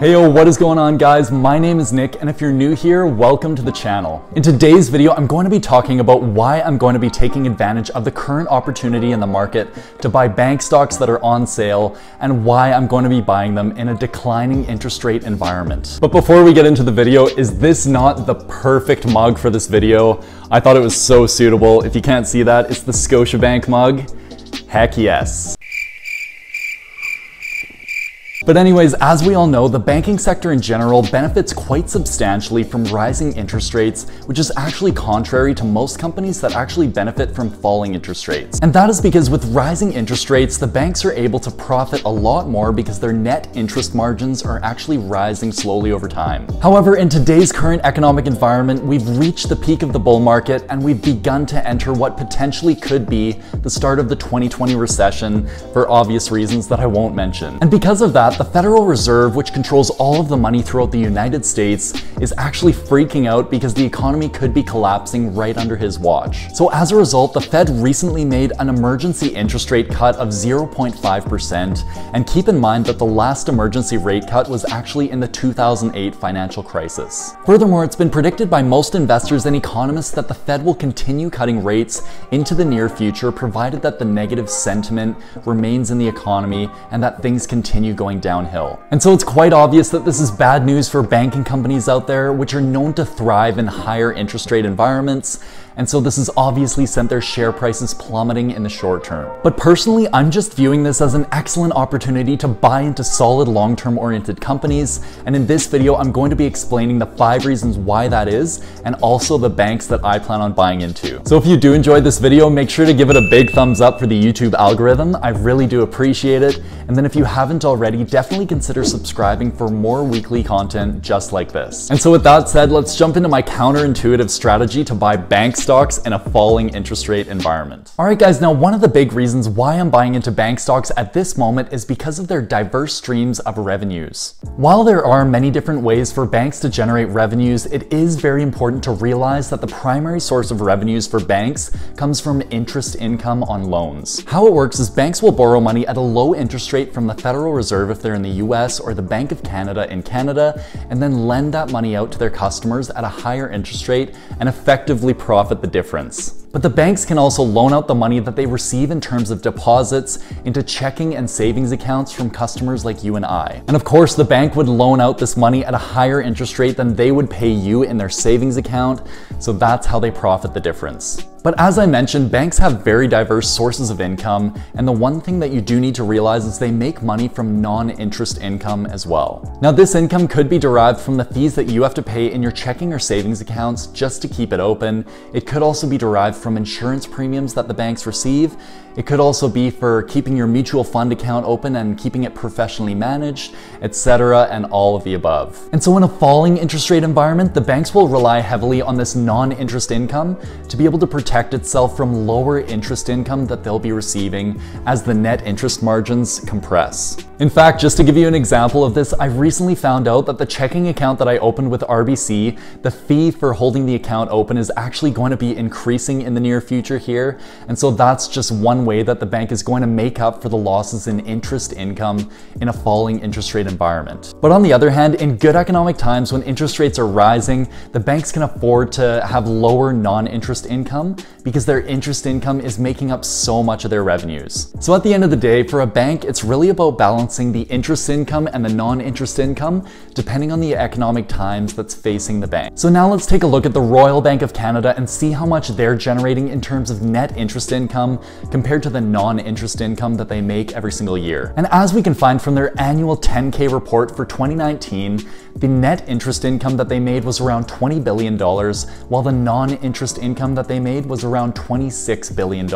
Hey yo, what is going on guys? My name is Nick, and if you're new here, welcome to the channel. In today's video, I'm going to be talking about why I'm going to be taking advantage of the current opportunity in the market to buy bank stocks that are on sale, and why I'm going to be buying them in a declining interest rate environment. But before we get into the video, is this not the perfect mug for this video? I thought it was so suitable. If you can't see that, it's the Scotiabank mug. Heck yes. But anyways, as we all know, the banking sector in general benefits quite substantially from rising interest rates, which is actually contrary to most companies that actually benefit from falling interest rates. And that is because with rising interest rates, the banks are able to profit a lot more because their net interest margins are actually rising slowly over time. However, in today's current economic environment, we've reached the peak of the bull market and we've begun to enter what potentially could be the start of the 2020 recession for obvious reasons that I won't mention. And because of that, the Federal Reserve, which controls all of the money throughout the United States, is actually freaking out because the economy could be collapsing right under his watch. So as a result, the Fed recently made an emergency interest rate cut of 0.5%, and keep in mind that the last emergency rate cut was actually in the 2008 financial crisis. Furthermore, it's been predicted by most investors and economists that the Fed will continue cutting rates into the near future, provided that the negative sentiment remains in the economy and that things continue going downhill. And so it's quite obvious that this is bad news for banking companies out there, which are known to thrive in higher interest rate environments. And so this has obviously sent their share prices plummeting in the short term. But personally, I'm just viewing this as an excellent opportunity to buy into solid long-term oriented companies. And in this video, I'm going to be explaining the 5 reasons why that is, and also the banks that I plan on buying into. So if you do enjoy this video, make sure to give it a big thumbs up for the YouTube algorithm. I really do appreciate it. And then if you haven't already, definitely consider subscribing for more weekly content just like this. And so with that said, let's jump into my counterintuitive strategy to buy bank stocks in a falling interest rate environment. Alright guys, now one of the big reasons why I'm buying into bank stocks at this moment is because of their diverse streams of revenues. While there are many different ways for banks to generate revenues, it is very important to realize that the primary source of revenues for banks comes from interest income on loans. How it works is banks will borrow money at a low interest rate from the Federal Reserve if they're in the US, or the Bank of Canada in Canada, and then lend that money out to their customers at a higher interest rate and effectively profit the difference. But the banks can also loan out the money that they receive in terms of deposits into checking and savings accounts from customers like you and I. And of course, the bank would loan out this money at a higher interest rate than they would pay you in their savings account, so that's how they profit the difference. But as I mentioned, banks have very diverse sources of income, and the one thing that you do need to realize is they make money from non-interest income as well. Now, this income could be derived from the fees that you have to pay in your checking or savings accounts just to keep it open. It could also be derived from insurance premiums that the banks receive. It could also be for keeping your mutual fund account open and keeping it professionally managed, etc., and all of the above. And so in a falling interest rate environment, the banks will rely heavily on this non-interest income to be able to protect itself from lower interest income that they'll be receiving as the net interest margins compress. In fact, just to give you an example of this, I recently found out that the checking account that I opened with RBC, the fee for holding the account open is actually going to be increasing in the near future here. And so that's just one way that the bank is going to make up for the losses in interest income in a falling interest rate environment. But on the other hand, in good economic times when interest rates are rising, the banks can afford to have lower non-interest income because their interest income is making up so much of their revenues. So at the end of the day, for a bank, it's really about balancing the interest income and the non-interest income depending on the economic times that's facing the bank. So now let's take a look at the Royal Bank of Canada and see how much they're generating in terms of net interest income compared to the non-interest income that they make every single year. And as we can find from their annual 10K report for 2019, the net interest income that they made was around $20 billion, while the non-interest income that they made was around $26 billion.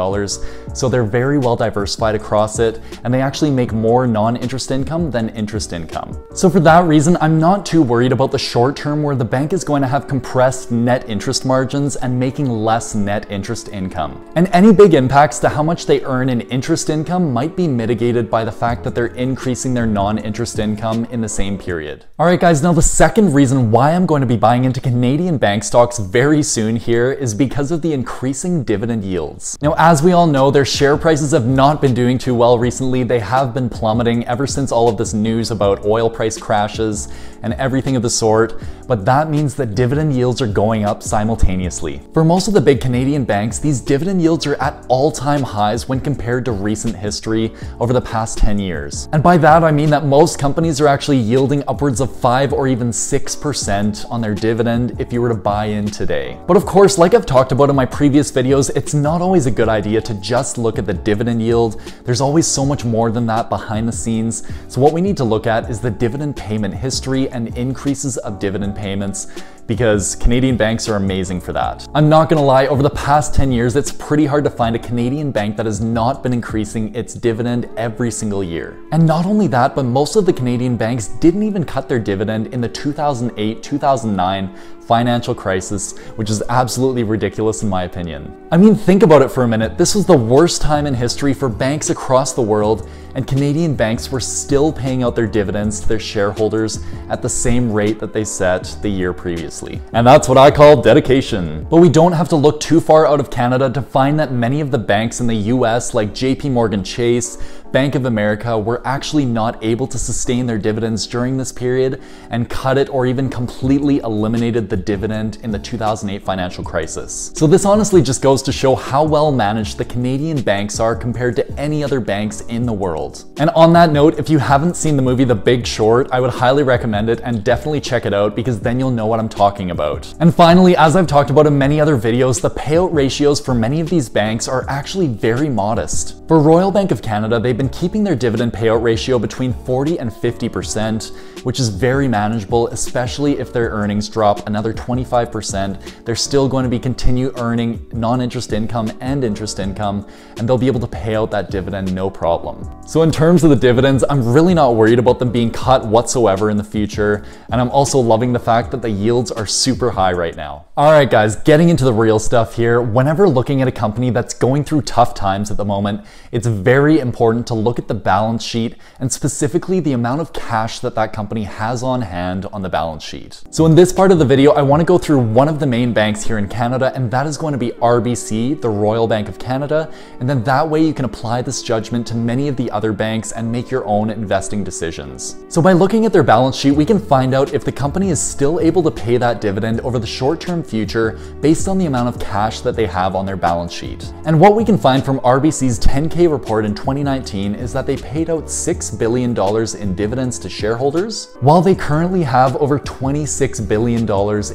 So they're very well diversified across it, and they actually make more non-interest income than interest income. So for that reason, I'm not too worried about the short term where the bank is going to have compressed net interest margins and making less net interest income. And any big impacts to how much they earn in interest income might be mitigated by the fact that they're increasing their non-interest income in the same period. Alright guys, now Now, the second reason why I'm going to be buying into Canadian bank stocks very soon here is because of the increasing dividend yields. Now, as we all know, their share prices have not been doing too well recently. They have been plummeting ever since all of this news about oil price crashes and everything of the sort, but that means that dividend yields are going up simultaneously. For most of the big Canadian banks, these dividend yields are at all-time highs when compared to recent history over the past 10 years. And by that, I mean that most companies are actually yielding upwards of 5 or even 6% on their dividend if you were to buy in today. But of course, like I've talked about in my previous videos, it's not always a good idea to just look at the dividend yield. There's always so much more than that behind the scenes. So what we need to look at is the dividend payment history and increases of dividend payments, because Canadian banks are amazing for that. I'm not gonna lie, over the past 10 years, it's pretty hard to find a Canadian bank that has not been increasing its dividend every single year. And not only that, but most of the Canadian banks didn't even cut their dividend in the 2008-2009 financial crisis, which is absolutely ridiculous in my opinion. I mean, think about it for a minute. This was the worst time in history for banks across the world, and Canadian banks were still paying out their dividends to their shareholders at the same rate that they set the year previously. And that's what I call dedication. But we don't have to look too far out of Canada to find that many of the banks in the US, like JP Morgan Chase, Bank of America, were actually not able to sustain their dividends during this period and cut it or even completely eliminated the dividend in the 2008 financial crisis. So this honestly just goes to show how well managed the Canadian banks are compared to any other banks in the world. And on that note, if you haven't seen the movie The Big Short, I would highly recommend it and definitely check it out, because then you'll know what I'm talking about. And finally, as I've talked about in many other videos, the payout ratios for many of these banks are actually very modest. For Royal Bank of Canada, they've been keeping their dividend payout ratio between 40 and 50%, which is very manageable, especially if their earnings drop another 25%. They're still going to be continue earning non-interest income and interest income, and they'll be able to pay out that dividend no problem. So in terms of the dividends, I'm really not worried about them being cut whatsoever in the future, and I'm also loving the fact that the yields are super high right now. All right guys, getting into the real stuff here. Whenever looking at a company that's going through tough times at the moment, it's very important to look at the balance sheet, and specifically the amount of cash that that company has on hand on the balance sheet. So in this part of the video, I want to go through one of the main banks here in Canada, and that is going to be RBC, the Royal Bank of Canada, and then that way you can apply this judgment to many of the other banks and make your own investing decisions. So by looking at their balance sheet, we can find out if the company is still able to pay that dividend over the short-term future based on the amount of cash that they have on their balance sheet. And what we can find from RBC's 10K report in 2019 is that they paid out $6 billion in dividends to shareholders, while they currently have over $26 billion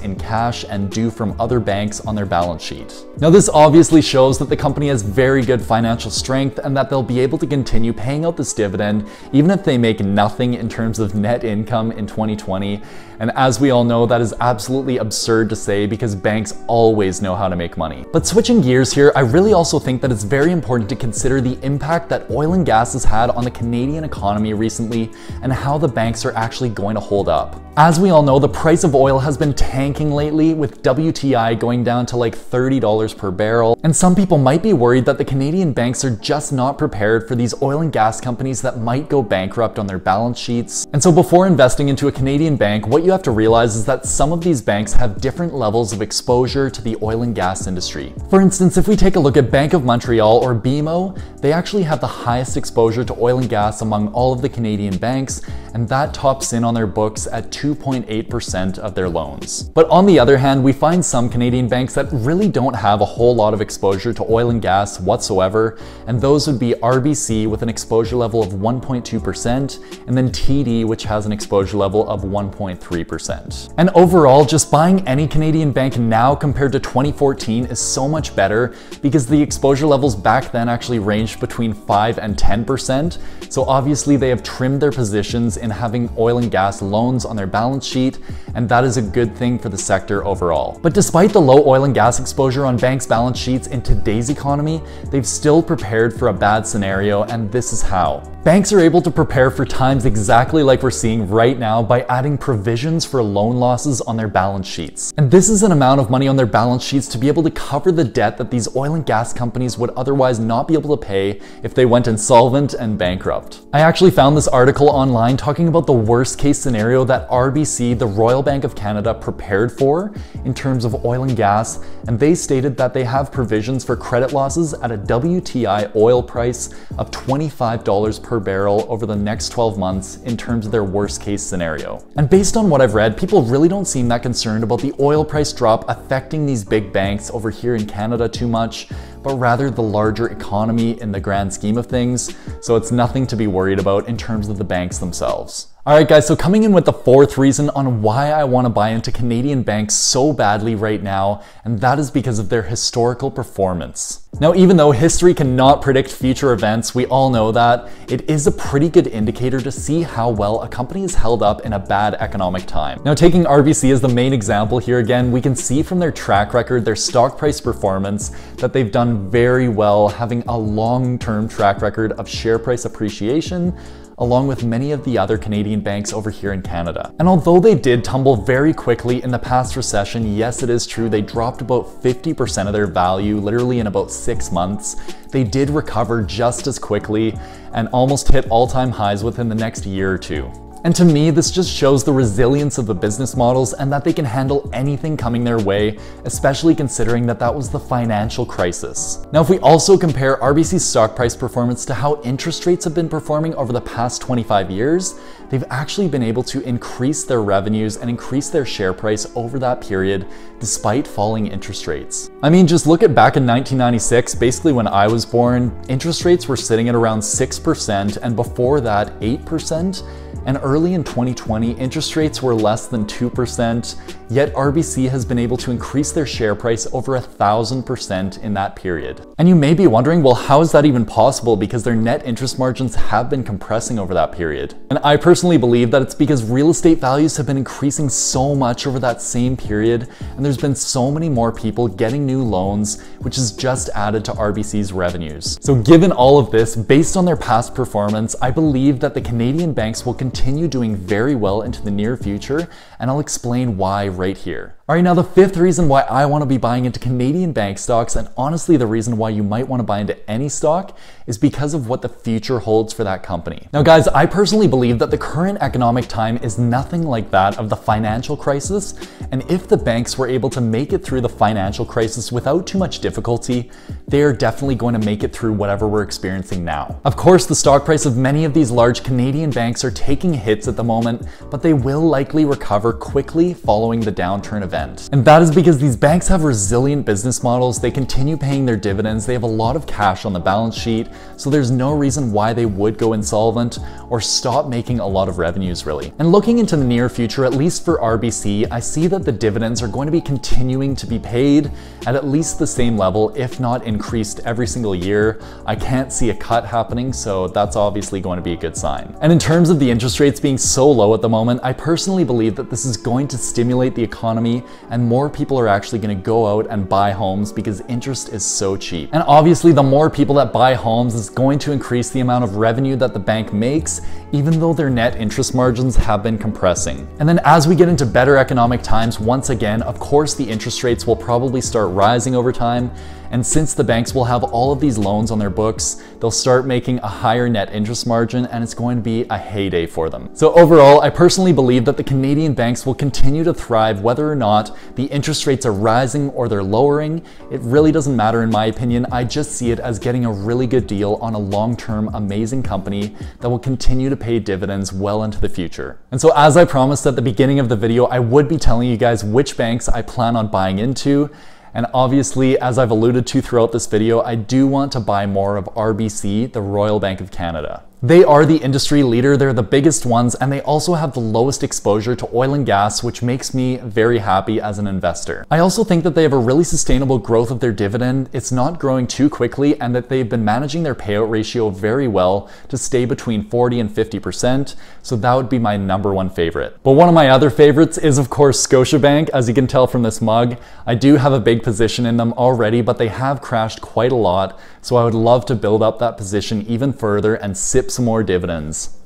in cash and due from other banks on their balance sheet. Now, this obviously shows that the company has very good financial strength and that they'll be able to continue paying out this dividend even if they make nothing in terms of net income in 2020. And as we all know, that is absolutely absurd to say, because banks always know how to make money. But switching gears here, I really also think that it's very important to consider the impact that oil and gas has had on the Canadian economy recently and how the banks are actually going to hold up. As we all know, the price of oil has been tanking lately, with WTI going down to like $30 per barrel. And some people might be worried that the Canadian banks are just not prepared for these oil and gas companies that might go bankrupt on their balance sheets. And so before investing into a Canadian bank, what you have to realize is that some of these banks have different levels of exposure to the oil and gas industry. For instance, if we take a look at Bank of Montreal, or BMO, they actually have the highest exposure to oil and gas among all of the Canadian banks, and that tops in on their books at 2.8% of their loans. But on the other hand, we find some Canadian banks that really don't have a whole lot of exposure to oil and gas whatsoever, and those would be RBC with an exposure level of 1.2%, and then TD, which has an exposure level of 1.3%. And overall, just buying any Canadian bank now compared to 2014 is so much better, because the exposure levels back then actually ranged between 5 and 10%. So obviously they have trimmed their positions in having oil and gas loans on their balance sheet, and that is a good thing for the sector overall. But despite the low oil and gas exposure on banks' balance sheets in today's economy, they've still prepared for a bad scenario, and this is how. Banks are able to prepare for times exactly like we're seeing right now by adding provisions for loan losses on their balance sheets. And this is an amount of money on their balance sheets to be able to cover the debt that these oil and gas companies would otherwise not be able to pay if they went insolvent and bankrupt. I actually found this article online talking talking about the worst case scenario that RBC, the Royal Bank of Canada, prepared for in terms of oil and gas, and they stated that they have provisions for credit losses at a WTI oil price of $25 per barrel over the next 12 months in terms of their worst case scenario. And based on what I've read, people really don't seem that concerned about the oil price drop affecting these big banks over here in Canada too much, but rather the larger economy in the grand scheme of things. So it's nothing to be worried about in terms of the banks themselves. Alright guys, so coming in with the fourth reason on why I want to buy into Canadian banks so badly right now, and that is because of their historical performance. Now, even though history cannot predict future events, we all know that, it is a pretty good indicator to see how well a company is held up in a bad economic time. Now, taking RBC as the main example here again, we can see from their track record, their stock price performance, that they've done very well, having a long-term track record of share price appreciation, along with many of the other Canadian banks over here in Canada. And although they did tumble very quickly in the past recession, yes, it is true, they dropped about 50% of their value literally in about 6 months. They did recover just as quickly and almost hit all-time highs within the next year or two. And to me, this just shows the resilience of the business models and that they can handle anything coming their way, especially considering that that was the financial crisis. Now, if we also compare RBC's stock price performance to how interest rates have been performing over the past 25 years, they've actually been able to increase their revenues and increase their share price over that period despite falling interest rates. I mean, just look at back in 1996, basically when I was born, interest rates were sitting at around 6%, and before that, 8%. And early in 2020, interest rates were less than 2%, yet RBC has been able to increase their share price over 1,000% in that period. And you may be wondering, well, how is that even possible? Because their net interest margins have been compressing over that period. And I personally believe that it's because real estate values have been increasing so much over that same period, and there's been so many more people getting new loans, which has just added to RBC's revenues. So given all of this, based on their past performance, I believe that the Canadian banks will continue doing very well into the near future, and I'll explain why right here. Alright, now the fifth reason why I want to be buying into Canadian bank stocks, and honestly the reason why you might want to buy into any stock, is because of what the future holds for that company. Now guys, I personally believe that the current economic time is nothing like that of the financial crisis, and if the banks were able to make it through the financial crisis without too much difficulty, they are definitely going to make it through whatever we're experiencing now. Of course, the stock price of many of these large Canadian banks are taking hits at the moment, but they will likely recover quickly following the downturn event. And that is because these banks have resilient business models, they continue paying their dividends, they have a lot of cash on the balance sheet, so there's no reason why they would go insolvent or stop making a lot of revenues really. And looking into the near future, at least for RBC, I see that the dividends are going to be continuing to be paid at least the same level, if not increased every single year. I can't see a cut happening, so that's obviously going to be a good sign. And in terms of the interest rates being so low at the moment, I personally believe that this is going to stimulate the economy and more people are actually going to go out and buy homes because interest is so cheap. And obviously the more people that buy homes is going to increase the amount of revenue that the bank makes, even though their net interest margins have been compressing. And then as we get into better economic times, once again, of course the interest rates will probably start rising over time. And since the banks will have all of these loans on their books, they'll start making a higher net interest margin, and it's going to be a heyday for them. So overall, I personally believe that the Canadian banks will continue to thrive whether or not the interest rates are rising or they're lowering. It really doesn't matter in my opinion. I just see it as getting a really good deal on a long-term amazing company that will continue to pay dividends well into the future. And so as I promised at the beginning of the video, I would be telling you guys which banks I plan on buying into. And obviously, as I've alluded to throughout this video, I do want to buy more of RBC, the Royal Bank of Canada. They are the industry leader, they're the biggest ones, and they also have the lowest exposure to oil and gas, which makes me very happy as an investor. I also think that they have a really sustainable growth of their dividend, it's not growing too quickly, and that they've been managing their payout ratio very well to stay between 40 and 50%, so that would be my #1 favorite. But one of my other favorites is of course Scotiabank. As you can tell from this mug, I do have a big position in them already, but they have crashed quite a lot, so I would love to build up that position even further and sip some more dividends.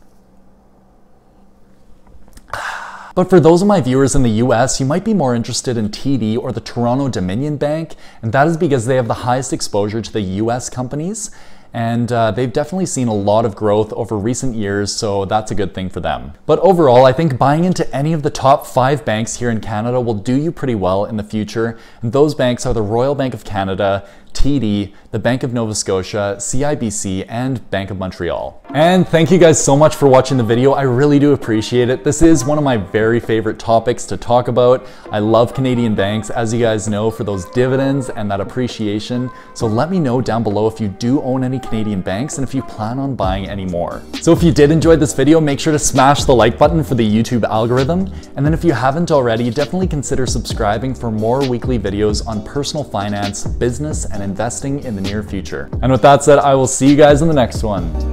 But for those of my viewers in the US, you might be more interested in TD or the Toronto Dominion Bank, and that is because they have the highest exposure to the US companies. and they've definitely seen a lot of growth over recent years, so that's a good thing for them. But overall, I think buying into any of the top 5 banks here in Canada will do you pretty well in the future, and those banks are the Royal Bank of Canada, TD, the Bank of Nova Scotia, CIBC, and Bank of Montreal. And thank you guys so much for watching the video. I really do appreciate it. This is one of my very favorite topics to talk about. I love Canadian banks, as you guys know, for those dividends and that appreciation. So let me know down below if you do own any Canadian banks and if you plan on buying any more. So if you did enjoy this video, make sure to smash the like button for the YouTube algorithm. And then if you haven't already, definitely consider subscribing for more weekly videos on personal finance, business, and investing in the near future. And with that said, I will see you guys in the next one.